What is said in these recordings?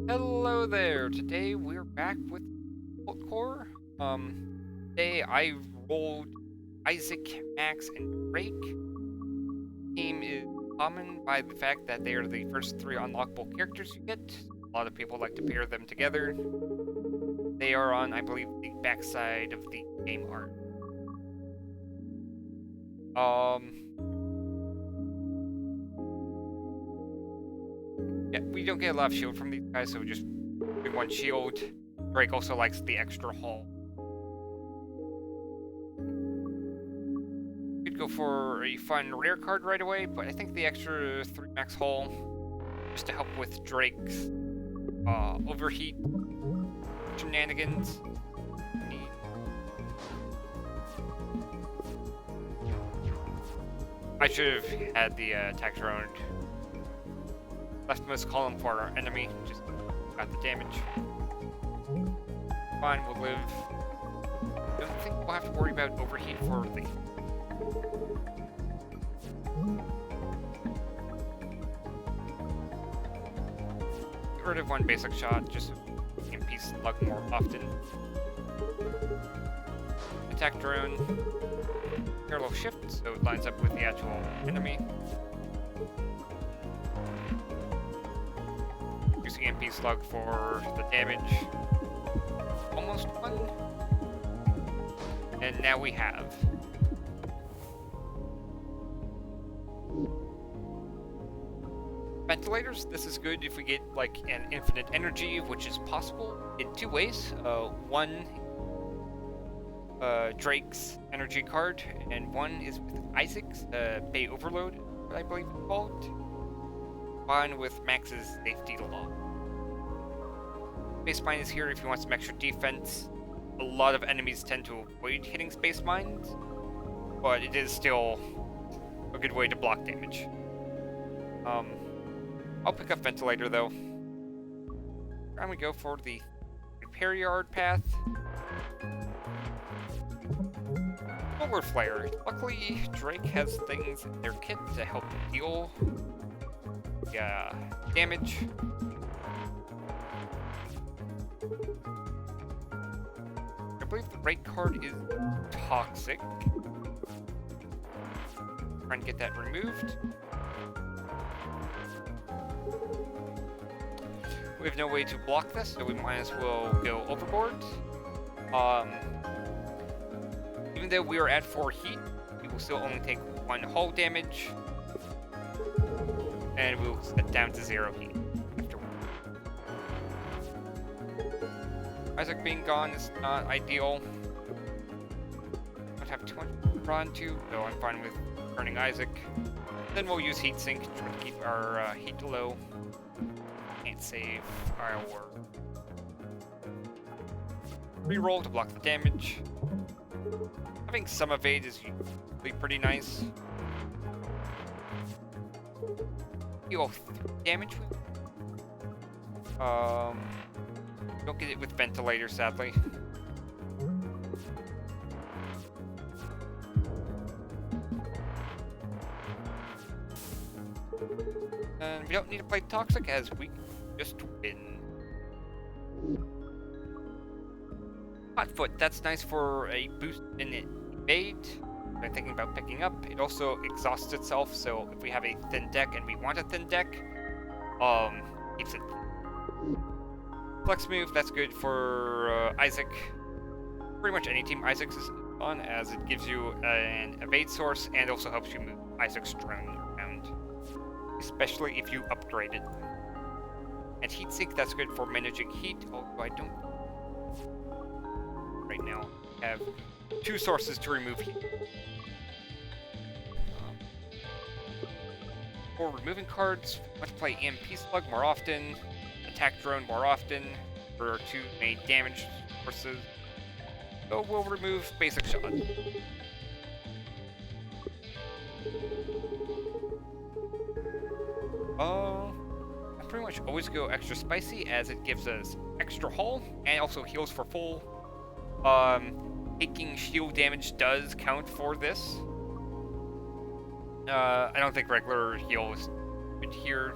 Hello there. Today we're back with Cobalt Core. Today I rolled Isaac, Max, and Drake. Team is common by the fact that they are the first three unlockable characters you get. A lot of people like to pair them together. They are on, I believe, the backside of the game art. Yeah, we don't get a lot of shield from these guys, so we just do one shield. Drake also likes the extra hull. Could go for a fun rare card right away, but I think the extra 3 max hull, just to help with Drake's overheat shenanigans. I should have had the attack drone leftmost column for our enemy, just got the damage. Fine, we'll live. Don't think we'll have to worry about overheat for the... Get rid of one basic shot, just MP slug more often. Attack drone. Parallel shift, so it lines up with the actual enemy. Using MP slug for the damage. Almost one. And now we have ventilators. This is good if we get like an infinite energy, which is possible in 2 ways. One, Drake's energy card, and one is with Isaac's Bay Overload, I believe it's called. One with Max's Safety Law. Space Mine is here if you want some extra defense. A lot of enemies tend to avoid hitting Space Mines, but it is still a good way to block damage. I'll pick up Ventilator though. I'm gonna go for the Repair Yard path. Solar Flare. Luckily, Drake has things in their kit to help deal damage. I believe the right card is Toxic. Trying to get that removed. We have no way to block this, so we might as well go overboard. Even though we are at 4 heat, we will still only take 1 hull damage. And we'll set down to 0 heat afterward. Isaac being gone is not ideal. I don't have too much to run to, so I'm fine with burning Isaac. Then we'll use Heat Sink to try to keep our heat low. Can't save our reroll to block the damage. Having some evade is usually pretty nice. Heal damage. Don't get it with Ventilator, sadly. And we don't need to play Toxic as we just win. Hotfoot, that's nice for a boost in evade. I'm thinking about picking up. It also exhausts itself, so if we have a thin deck and we want a thin deck, keeps it. Flex move, that's good for Isaac. Pretty much any team Isaac's is on, as it gives you an evade source and also helps you move Isaac's drone around, especially if you upgrade it. And Heat Sink, that's good for managing heat, although I don't right now have 2 sources to remove heat. For removing cards, let's play EMP Slug more often, Attack Drone more often, for our 2 main damage sources. So we'll remove Basic Shot. I pretty much always go extra spicy as it gives us extra hull and also heals for full. Taking shield damage does count for this. I don't think regular heal is good here.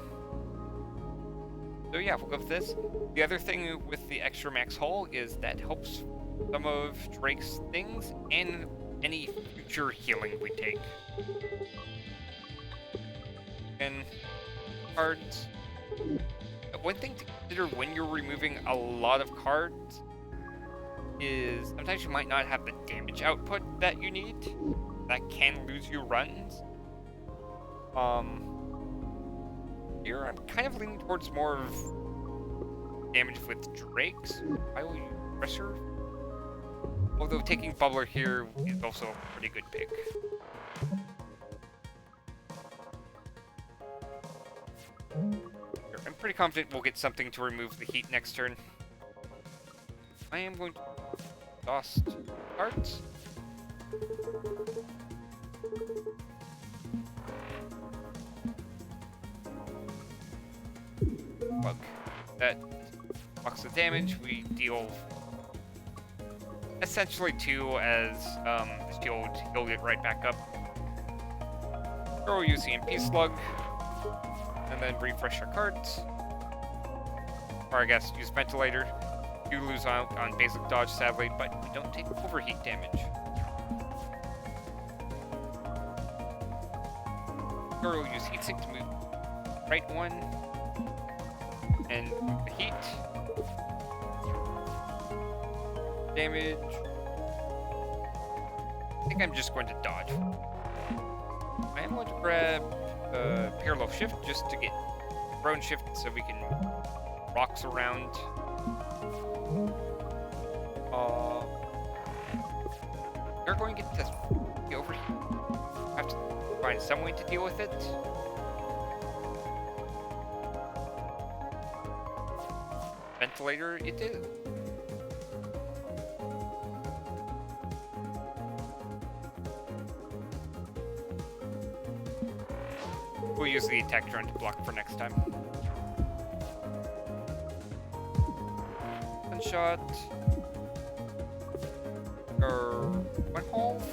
So yeah, we'll go with this. The other thing with the extra max hull is that helps some of Drake's things and any future healing we take. And cards. One thing to consider when you're removing a lot of cards is sometimes you might not have the damage output that you need. That can lose you runs. Here I'm kind of leaning towards more of damage with Drakes. I will use Pressure. Although taking Bubbler here is also a pretty good pick. I'm pretty confident we'll get something to remove the heat next turn. I am going to exhaust cards. Bug. That blocks the damage. We deal essentially 2 as the shield healed it right back up. Or we'll use the MP Slug. And then refresh our cards. Or I guess use Ventilator. You lose out on basic dodge, sadly, but we don't take overheat damage. Or we'll use Heatsink to move right one. And move the heat. Damage. I think I'm just going to dodge. I am going to grab parallel shift just to get prone shift so we can rocks around. You're going to get this over here. Have to find some way to deal with it. Ventilator it is. We'll use the attack drone to block for next time. One shot. Or one half.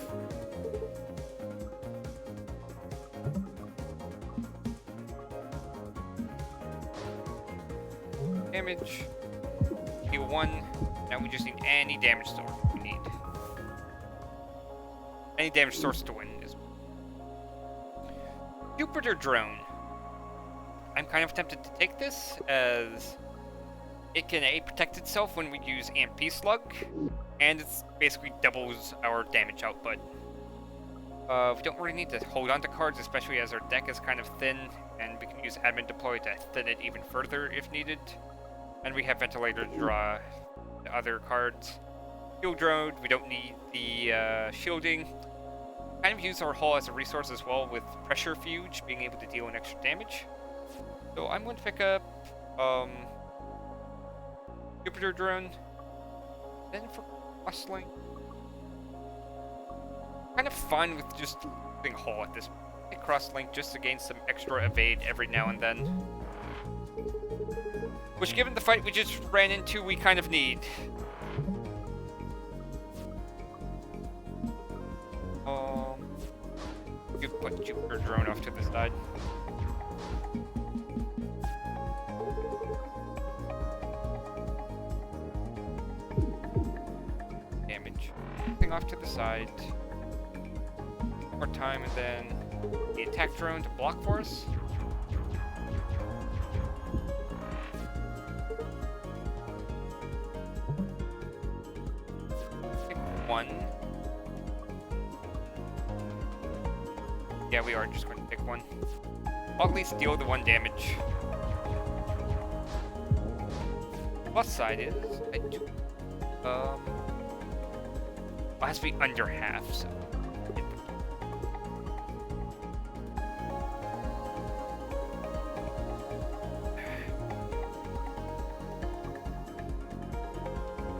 Damage. Heal 1. Now we just need any damage source we need. Any damage source to win is Jupiter Drone. I'm kind of tempted to take this as it can A, protect itself when we use MP Slug, and it's basically doubles our damage output. We don't really need to hold on to cards, especially as our deck is kind of thin, and we can use Admin Deploy to thin it even further if needed. And we have Ventilator to draw the other cards. Shield Drone, we don't need the shielding. Kind of use our hull as a resource as well with Pressure Fuge, being able to deal an extra damage. So I'm going to pick up Jupiter Drone. Then for Cross-Link, kind of fun with just using hull at this point. Cross-Link just to gain some extra evade every now and then. Which, given the fight we just ran into, we kind of need. You put Jupiter Drone off to the side. Damage. Thing off to the side. One more time, and then the attack drone to block for us. Pick one. Yeah, we are just going to pick one. I'll at least deal the 1 damage. Plus side is I do. It has to be under half, so.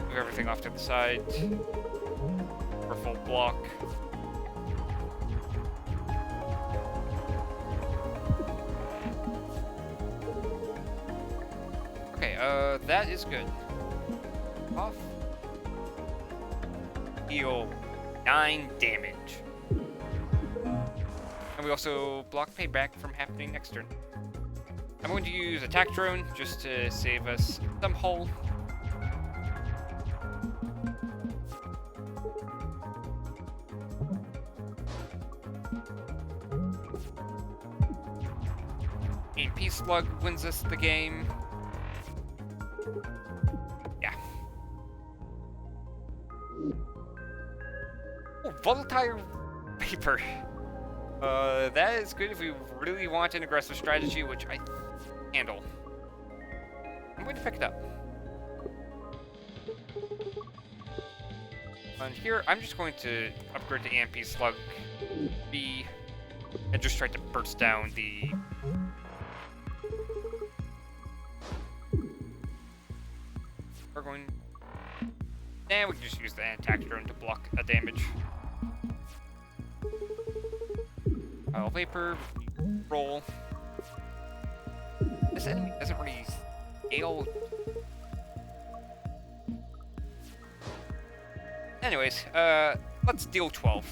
Move everything off to the side for full block. That is good. Off. Heal 9 damage. And we also block payback from happening next turn. I'm going to use attack drone just to save us some hull. EMP slug wins us the game. Yeah. Oh, volatile vapor. That is good if we really want an aggressive strategy, which I handle. I'm going to pick it up. And here, I'm just going to upgrade to EMP Slug B and just try to burst down the... We're going... And we can just use the attack drone to block a damage. Vapor, roll. This enemy doesn't really scale. Anyways, let's deal 12.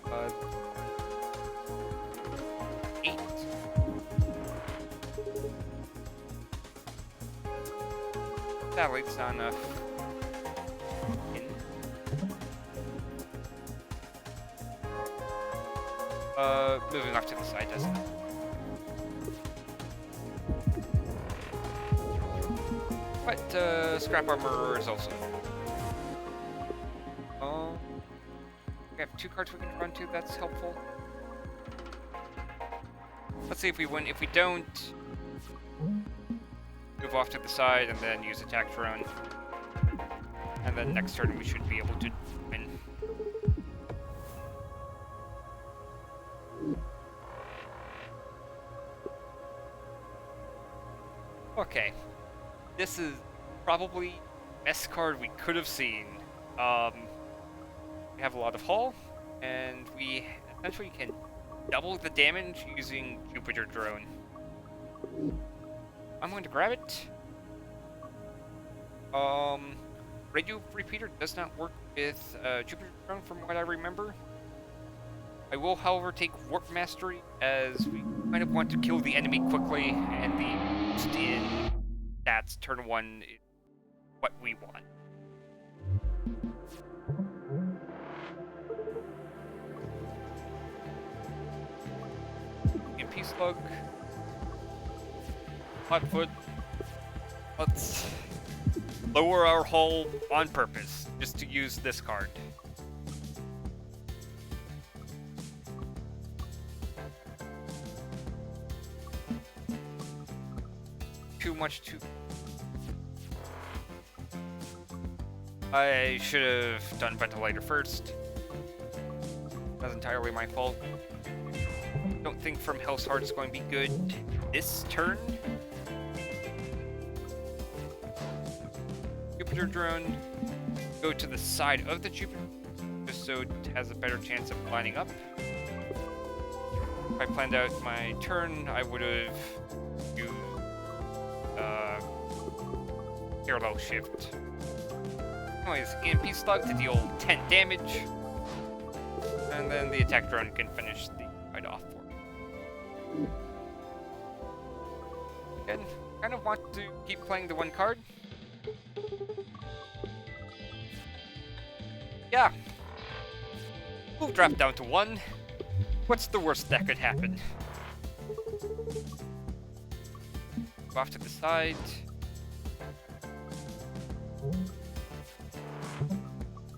Uh, 8. Satellite's not enough. Moving off to the side doesn't. But, scrap armor is also... we have 2 cards we can run to, that's helpful. Let's see if we win. If we don't, move off to the side and then use attack drone. And then next turn we should be able to win. Okay, this is probably the best card we could have seen. We have a lot of hull, and we essentially can double the damage using Jupiter Drone. I'm going to grab it. Radio Repeater does not work with Jupiter Drone from what I remember. I will, however, take Warp Mastery as we kind of want to kill the enemy quickly, and the boost in stats turn 1 is what we want. EMP Slug. Hotfoot. Let's lower our hull on purpose, just to use this card. Too much too... I should have done ventilator first. That's entirely my fault. Don't think from Hell's Heart is going to be good this turn. Jupiter Drone, go to the side of the Jupiter, just so it has a better chance of lining up. If I planned out my turn, I would have used parallel shift. Anyways, EMP Slug to deal 10 damage, and then the attack drone can finish the fight off for me. Again, kind of want to keep playing the one card. Yeah. We'll drop down to 1. What's the worst that could happen? Go off to the side.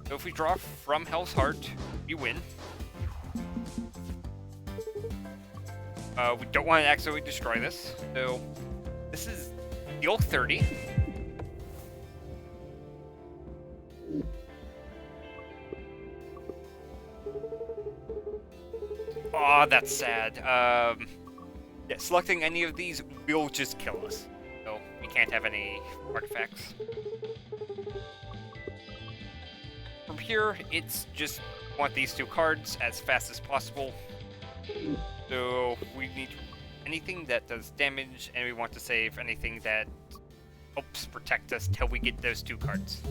So if we draw from Hell's Heart, we win. We don't want to accidentally destroy this, so this is deal 30. Aw, that's sad. Yeah, selecting any of these will just kill us. So we can't have any artifacts. From here, it's just want these 2 cards as fast as possible. So we need anything that does damage, and we want to save anything that helps protect us till we get those 2 cards.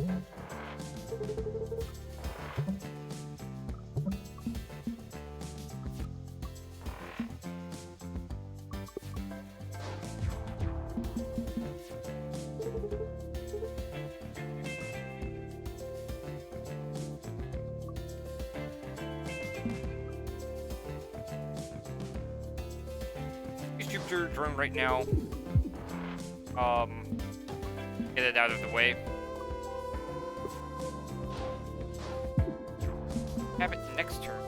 Infantry drone right now. Get it out of the way. Have it next turn.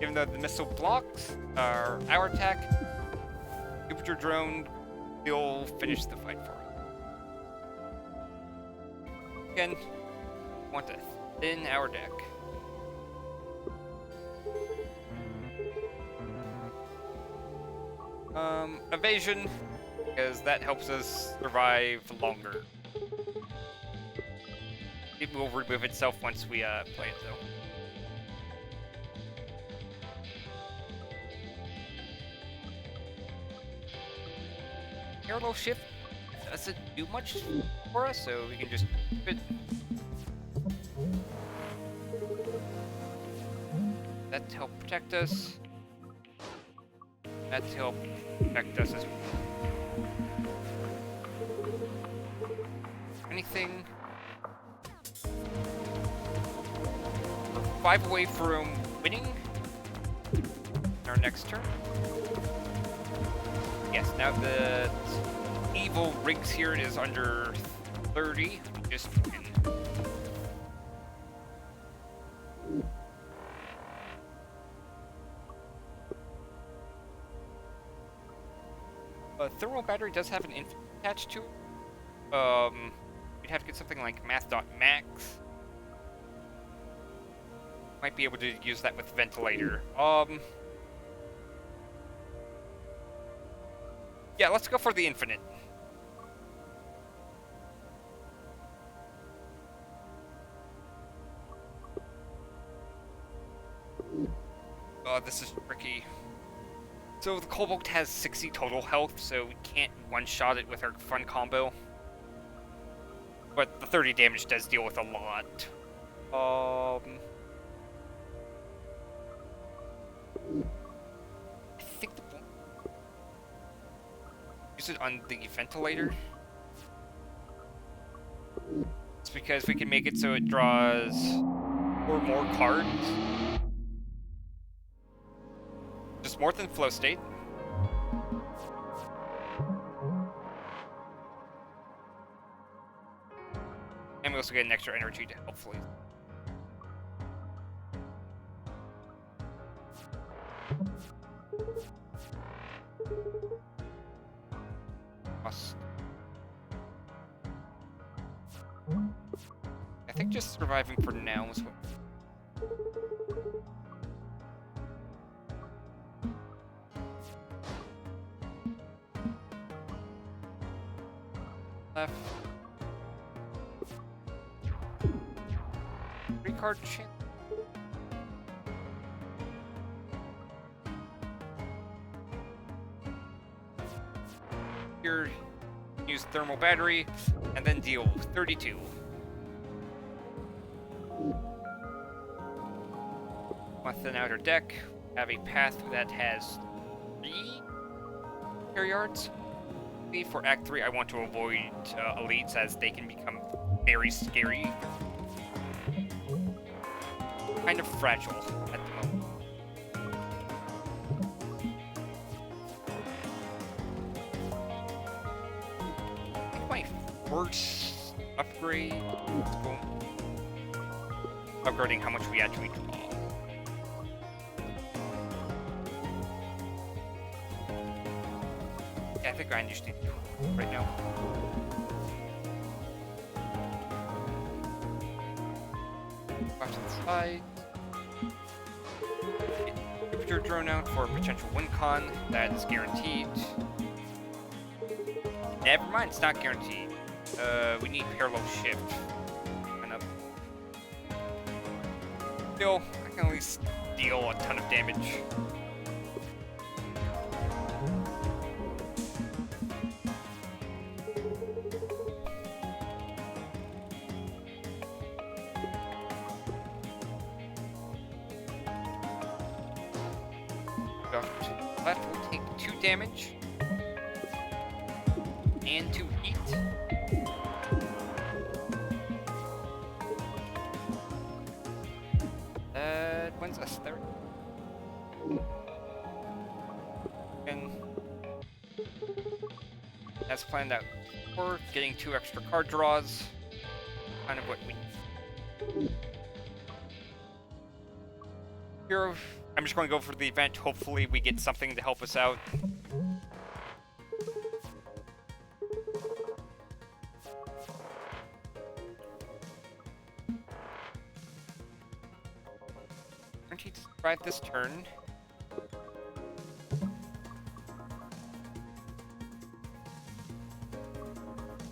Even though the missile blocks our attack, Infantry drone will finish the fight for us. Again, want to thin our deck. Evasion, because that helps us survive longer. It will remove itself once we play it, though. Parallel shift doesn't do much for us, so we can just keep it. That to help protect us. That to help protect us as well. Anything? We're 5 away from winning our next turn. Yes, now that evil Riggs here is under 30, just win. Thermal battery does have an infant attached to it. We'd have to get something like math.max. Might be able to use that with ventilator. Yeah, let's go for the infinite. Oh, this is tricky. So the Cobalt has 60 total health, so we can't one-shot it with our fun combo. But the 30 damage does deal with a lot. I think use it on the ventilator. It's because we can make it so it draws 4 more cards. Just more than flow state. And we also get an extra energy to hopefully. I think just surviving for now is what. Left. 3-card chance. Here, use thermal battery, and then deal 32. Thin outer deck. Have a path that has 3 air yards. For Act 3, I want to avoid elites as they can become very scary. Kind of fragile at the moment. I think my first upgrade is upgrading how much we actually draw. I think I understand right now. Off to the side. Jupiter drone out for potential win con. That is guaranteed. Never mind, it's not guaranteed. We need parallel shift. Still, I can at least deal a ton of damage. Left will take 2 damage and 2 heat. That wins us 30. And as planned out before, getting 2 extra card draws. Kind of what we need. Here, I'm just going to go for the event. Hopefully we get something to help us out. Guaranteed to survive this turn.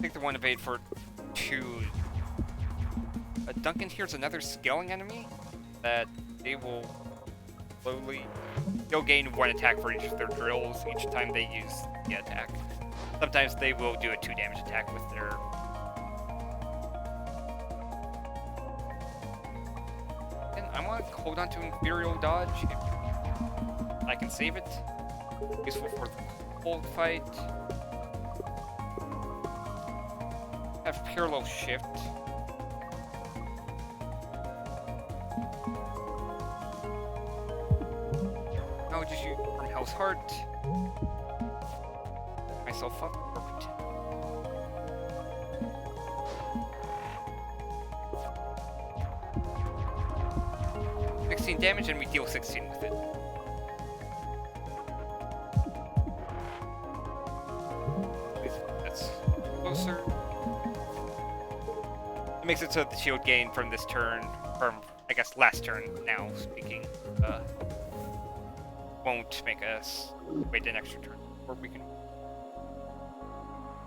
Take the 1 evade for 2. Duncan here's another scaling enemy that they will slowly... They'll gain 1 attack for each of their drills each time they use the attack. Sometimes they will do a 2 damage attack with their... And I want to hold on to Imperial Dodge if I can save it. Useful for the cold fight. Have Parallel Shift. I'll just use from Hell's Heart. Myself up. Perfect. $16 damage and we deal 16 with it. That's closer. It makes it so the shield gain from this turn, from I guess last turn now speaking, won't make us wait an extra turn, or we can.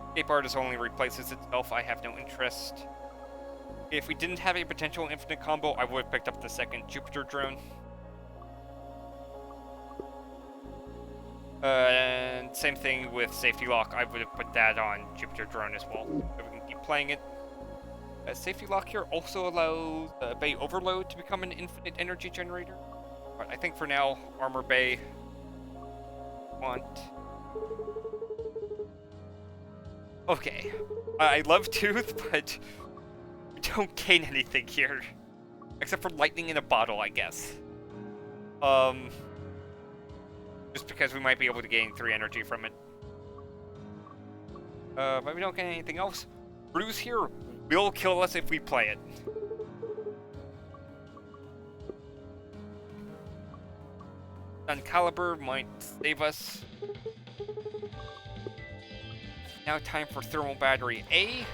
Escape Artist only replaces itself. I have no interest. If we didn't have a potential infinite combo, I would have picked up the second Jupiter drone. And same thing with Safety Lock. I would have put that on Jupiter drone as well, so we can keep playing it. Safety Lock here also allows Bay Overload to become an infinite energy generator. But I think for now, Armor Bay want... Okay. I love Tooth, but we don't gain anything here. Except for lightning in a bottle, I guess. Just because we might be able to gain 3 energy from it. But we don't get anything else. Bruise here will kill us if we play it. Caliber might save us. Now time for Thermal Battery A.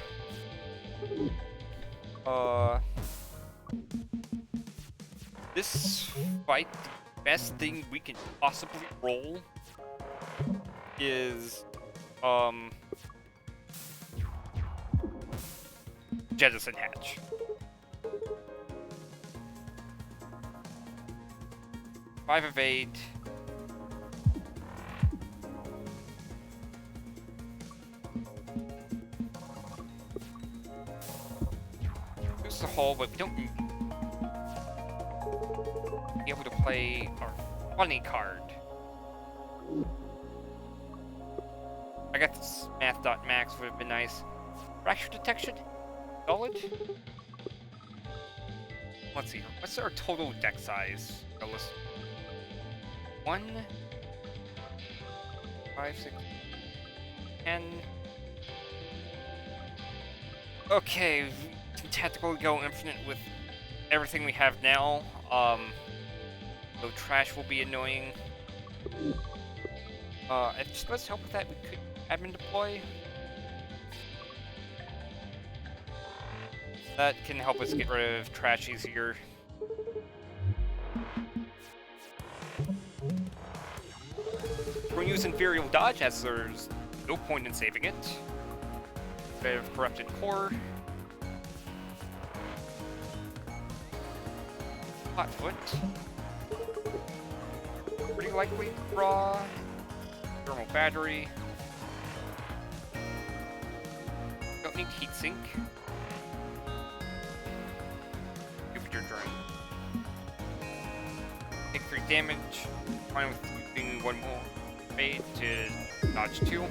This fight, the best thing we can possibly roll is Jettison Hatch. Five evade. Use the hull, but we don't be able to play our funny card. I got this math.max would have been nice. Fracture detection? Solid? Let's see. What's our total deck size? 1, 5, 6, 10. Okay, we can tactically go infinite with everything we have now. So trash will be annoying. If just let's help with that, we could admin deploy. That can help us get rid of trash easier. We're going to use Imperial Dodge as there's no point in saving it. Bit of Corrupted Core. Hotfoot. Pretty likely draw. Thermal Battery. Don't need Heatsink. Jupiter Drone. Take 3 damage. Fine with using 1 more fade to dodge 2.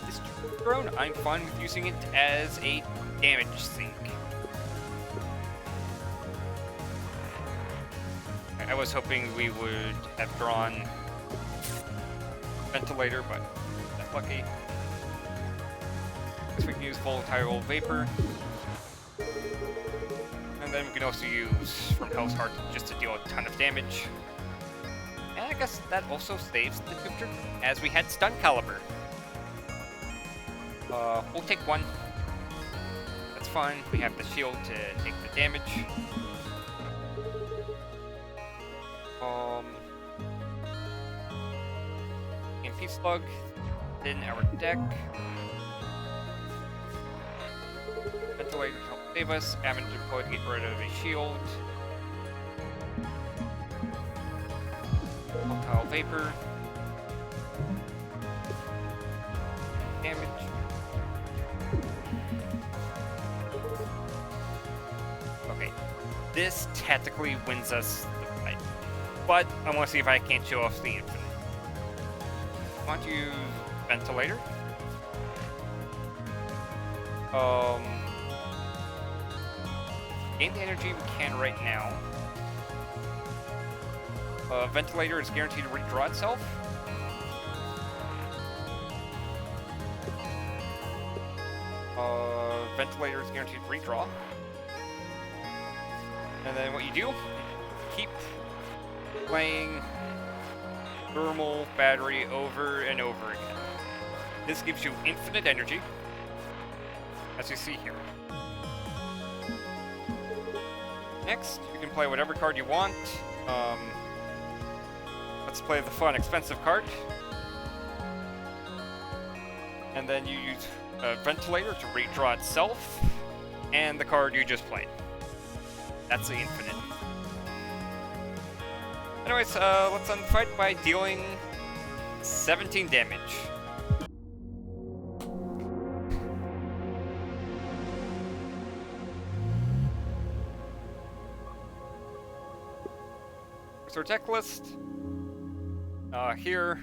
This drone, I'm fine with using it as a damage sink. I was hoping we would have drawn ventilator, but not lucky. Guess we can use volatile vapor. And then we can also use from Hell's Heart just to deal a ton of damage. And I guess that also saves the Jupiter, as we had Stun Caliber. We'll take one. That's fine. We have the shield to take the damage. EMP Slug in our deck. Ventilator to help save us. Ammon deployed to get rid of a shield. Volatile Vapor. Damage. Okay. This tactically wins us the fight. But I want to see if I can't show off the infinite. I want to use Ventilator. Gain the energy we can right now. Ventilator is guaranteed to redraw itself. Ventilator is guaranteed to redraw. And then what you do, keep playing thermal battery over and over again. This gives you infinite energy, as you see here. Next, you can play whatever card you want. Let's play the fun, expensive card. And then you use a Ventilator to redraw itself, and the card you just played. That's the infinite. Anyways, let's end the fight by dealing 17 damage. Here's our deck list. Here,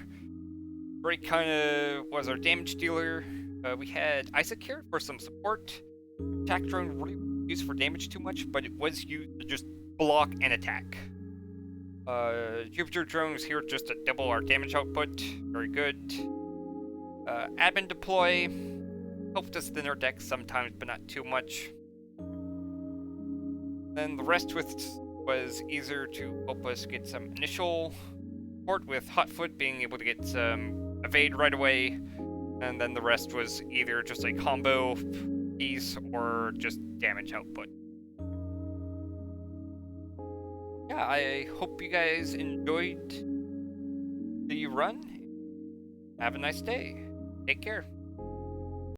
Ruhig kind of was our damage dealer. We had Isaac here for some support. Attack drone really used for damage too much, but it was used to just block and attack. Jupiter drone is here just to double our damage output. Very good. Admin deploy helped us thin our deck sometimes, but not too much. Then the rest was easier to help us get some initial support, with Hotfoot being able to get some evade right away, and then the rest was either just a combo piece or just damage output. Yeah, I hope you guys enjoyed the run. Have a nice day. Take care.